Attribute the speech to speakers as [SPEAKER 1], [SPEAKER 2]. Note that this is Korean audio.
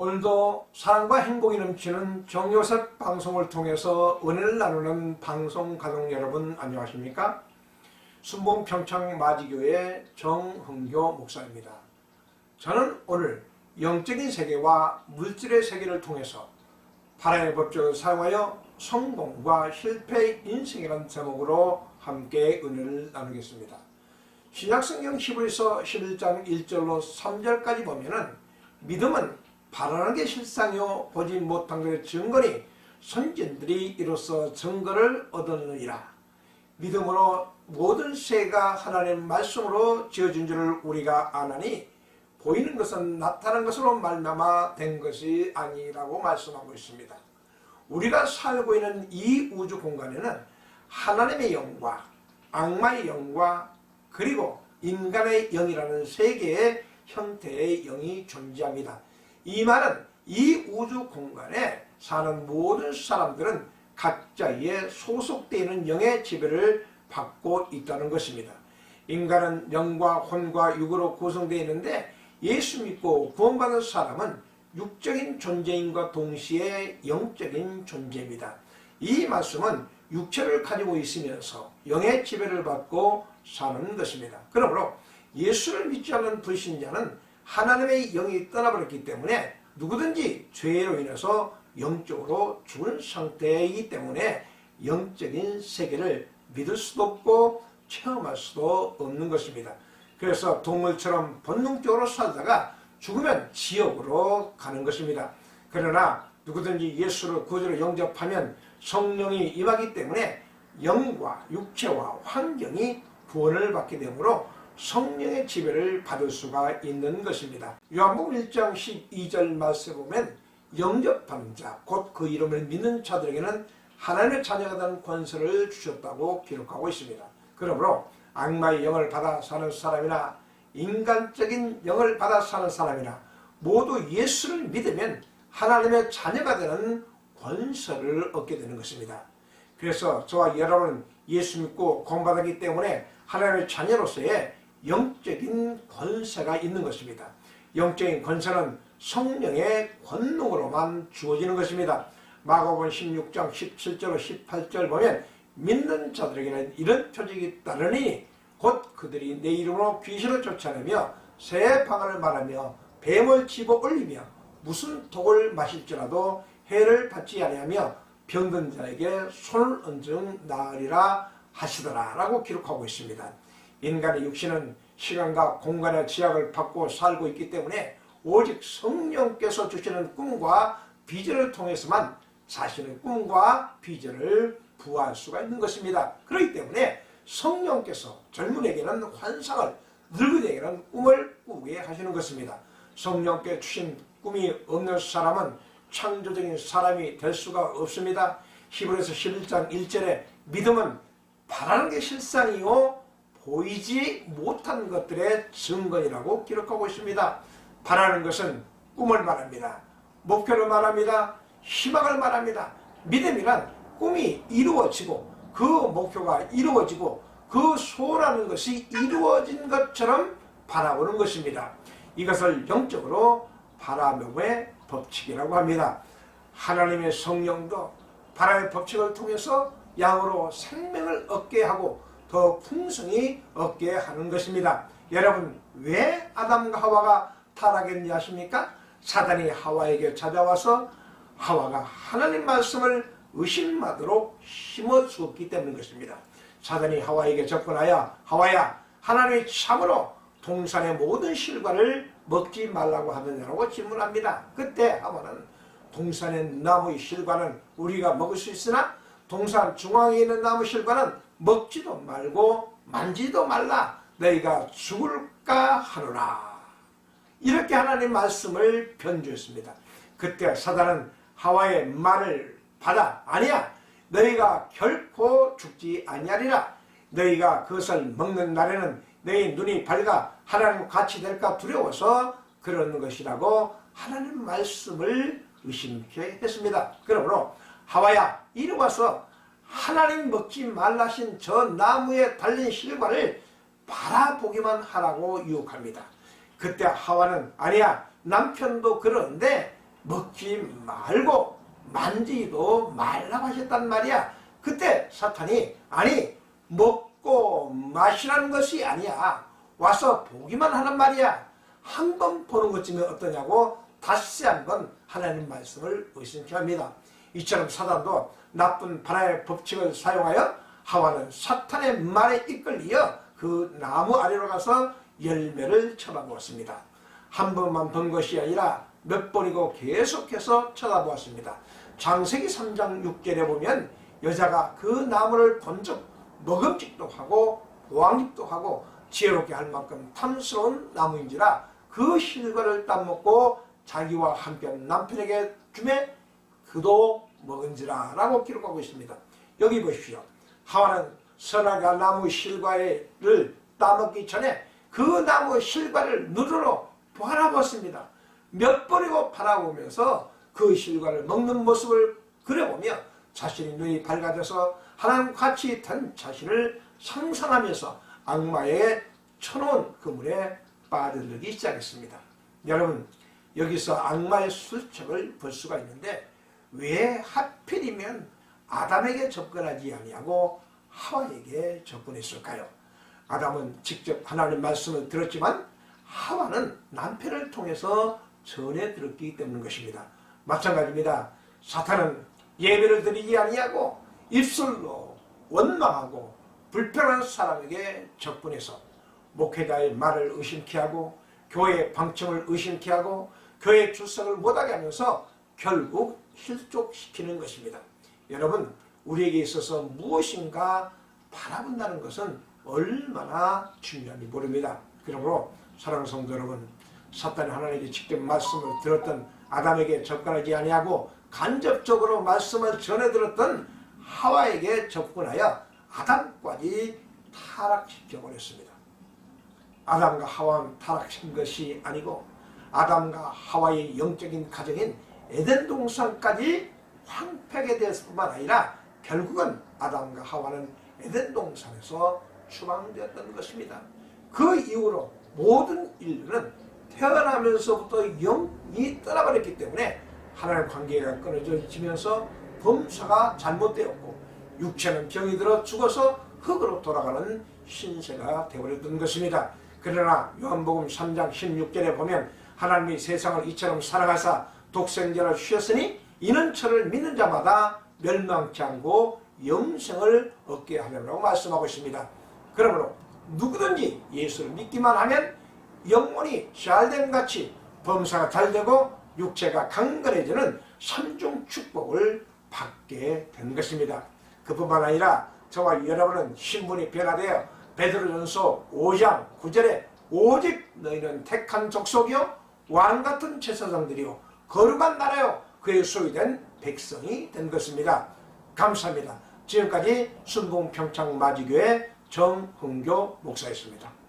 [SPEAKER 1] 오늘도 사랑과 행복이 넘치는 정요섭 방송을 통해서 은혜를 나누는 방송 가족 여러분 안녕하십니까? 순봉 평창 마지교회 정흥교 목사입니다. 저는 오늘 영적인 세계와 물질의 세계를 통해서 하나님의 법칙을 사용하여 성공과 실패의 인생이라는 제목으로 함께 은혜를 나누겠습니다. 신약성경 히브리서 11장 1절로 3절까지 보면은 믿음은 바라는 게 실상이요 보지 못한 것의 증거니 선진들이 이로써 증거를 얻었느니라. 믿음으로 모든 세가 하나님의 말씀으로 지어진 줄을 우리가 아나니 보이는 것은 나타난 것으로 말미암아 된 것이 아니라고 말씀하고 있습니다. 우리가 살고 있는 이 우주 공간에는 하나님의 영과 악마의 영과 그리고 인간의 영이라는 세 개의 형태의 영이 존재합니다. 이 말은 이 우주 공간에 사는 모든 사람들은 각자의 소속되어 있는 영의 지배를 받고 있다는 것입니다. 인간은 영과 혼과 육으로 구성되어 있는데 예수 믿고 구원받은 사람은 육적인 존재인과 동시에 영적인 존재입니다. 이 말씀은 육체를 가지고 있으면서 영의 지배를 받고 사는 것입니다. 그러므로 예수를 믿지 않는 불신자는 하나님의 영이 떠나버렸기 때문에 누구든지 죄로 인해서 영적으로 죽은 상태이기 때문에 영적인 세계를 믿을 수도 없고 체험할 수도 없는 것입니다. 그래서 동물처럼 본능적으로 살다가 죽으면 지옥으로 가는 것입니다. 그러나 누구든지 예수를 구주로 영접하면 성령이 임하기 때문에 영과 육체와 환경이 구원을 받게 되므로 성령의 지배를 받을 수가 있는 것입니다. 요한복음 1장 12절 말씀에 보면 영접하는 자, 곧 그 이름을 믿는 자들에게는 하나님의 자녀가 되는 권세를 주셨다고 기록하고 있습니다. 그러므로 악마의 영을 받아 사는 사람이나 인간적인 영을 받아 사는 사람이나 모두 예수를 믿으면 하나님의 자녀가 되는 권세를 얻게 되는 것입니다. 그래서 저와 여러분은 예수 믿고 구원받았기 때문에 하나님의 자녀로서의 영적인 권세가 있는 것입니다. 영적인 권세는 성령의 권능으로만 주어지는 것입니다. 마가복음 16장 17절 18절 보면 믿는 자들에게는 이런 표적이 따르니 곧 그들이 내 이름으로 귀신을 쫓아내며 새 방언을 말하며 뱀을 집어 올리며 무슨 독을 마실지라도 해를 받지 아니하며 병든 자에게 손을 얹은 나으리라 하시더라 라고 기록하고 있습니다. 인간의 육신은 시간과 공간의 제약을 받고 살고 있기 때문에 오직 성령께서 주시는 꿈과 비전을 통해서만 자신의 꿈과 비전을 부화할 수가 있는 것입니다. 그렇기 때문에 성령께서 젊은에게는 환상을, 늙은에게는 꿈을 꾸게 하시는 것입니다. 성령께 주신 꿈이 없는 사람은 창조적인 사람이 될 수가 없습니다. 히브리서 11장 1절에 믿음은 바라는 게 실상이요 보이지 못한 것들의 증거이라고 기록하고 있습니다. 바라는 것은 꿈을 말합니다. 목표를 말합니다. 희망을 말합니다. 믿음이란 꿈이 이루어지고 그 목표가 이루어지고 그 소원하는 것이 이루어진 것처럼 바라보는 것입니다. 이것을 영적으로 바라봄의 법칙이라고 합니다. 하나님의 성령도 바람의 법칙을 통해서 양으로 생명을 얻게 하고 더 풍성히 얻게 하는 것입니다. 여러분, 왜 아담과 하와가 타락했는지 아십니까? 사단이 하와에게 찾아와서 하와가 하나님 말씀을 의심하도록 심어주었기 때문인 것입니다. 사단이 하와에게 접근하여 하와야, 하나님이 참으로 동산의 모든 실과를 먹지 말라고 하느냐고 질문합니다. 그때 하와는 동산의 나무의 실과는 우리가 먹을 수 있으나 동산 중앙에 있는 나무 실과는 먹지도 말고 만지도 말라, 너희가 죽을까 하노라. 이렇게 하나님 말씀을 변주했습니다. 그때 사단은 하와의 말을 받아 아니야, 너희가 결코 죽지 아니하리라. 너희가 그것을 먹는 날에는 너희 눈이 밝아 하나님과 같이 될까 두려워서 그러는 것이라고 하나님 말씀을 의심케 했습니다. 그러므로 하와야, 이리 와서 하나님 먹지 말라신 저 나무에 달린 실과를 바라보기만 하라고 유혹합니다. 그때 하와는 아니야, 남편도 그러는데 먹지 말고 만지지도 말라고 하셨단 말이야. 그때 사탄이 아니 먹고 마시라는 것이 아니야. 와서 보기만 하란 말이야. 한 번 보는 것쯤은 어떠냐고 다시 한번 하나님 말씀을 의심케 합니다. 이처럼 사단도 나쁜 바나의 법칙을 사용하여 하와는 사탄의 말에 이끌려 그 나무 아래로 가서 열매를 쳐다보았습니다. 한 번만 본 것이 아니라 몇 번이고 계속해서 쳐다보았습니다. 창세기 3장 6절에 보면 여자가 그 나무를 본즉 먹음직도 하고 보양직도 하고 지혜롭게 할 만큼 탐스러운 나무인지라 그 실과를 따먹고 자기와 함께 남편에게 주매 그도 먹은지라 라고 기록하고 있습니다. 여기 보십시오. 하와는 선악과 나무 실과를 따먹기 전에 그 나무 실과를 눈으로 바라봤습니다. 몇 번이고 바라보면서 그 실과를 먹는 모습을 그려보며 자신의 눈이 밝아져서 하나님 같이 된 자신을 상상하면서 악마의 쳐놓은 그물에 빠져들기 시작했습니다. 여러분, 여기서 악마의 수첩을 볼 수가 있는데 왜 하필이면 아담에게 접근하지 아니하고 하와에게 접근했을까요? 아담은 직접 하나님 말씀을 들었지만 하와는 남편을 통해서 전해 들었기 때문인 것입니다. 마찬가지입니다. 사탄은 예배를 드리지 아니하고 입술로 원망하고 불편한 사람에게 접근해서 목회자의 말을 의심케 하고 교회의 방침을 의심케 하고 교회 출석을 못하게 하면서 결국 실족시키는 것입니다. 여러분, 우리에게 있어서 무엇인가 바라본다는 것은 얼마나 중요한지 모릅니다. 그러므로 사랑하는 성도 여러분, 사탄이 하나님께 직접 말씀을 들었던 아담에게 접근하지 아니하고 간접적으로 말씀을 전해 들었던 하와에게 접근하여 아담까지 타락시켜 버렸습니다. 아담과 하와는 타락한 것이 아니고 아담과 하와의 영적인 가정인 에덴 동산까지 황폐하게 되었을 뿐만 아니라 결국은 아담과 하와는 에덴 동산에서 추방되었던 것입니다. 그 이후로 모든 인류는 태어나면서부터 영이 떠나버렸기 때문에 하나님 관계가 끊어지면서 범사가 잘못되었고 육체는 병이 들어 죽어서 흙으로 돌아가는 신세가 되어버렸던 것입니다. 그러나 요한복음 3장 16절에 보면 하나님이 세상을 이처럼 사랑하사 독생자를 주셨으니 이는 저를 믿는 자마다 멸망치 않고 영생을 얻게 하려고 말씀하고 있습니다. 그러므로 누구든지 예수를 믿기만 하면 영혼이 잘됨 같이 범사가 잘되고 육체가 강건해지는 삼중 축복을 받게 된 것입니다. 그뿐만 아니라 저와 여러분은 신분이 변화되어 베드로전서 5장 9절에 오직 너희는 택한 족속이요 왕같은 제사장들이요 거룩한 나라요 그의 소유된 백성이 된 것입니다. 감사합니다. 지금까지 순봉평창마지교회 정흥교 목사였습니다.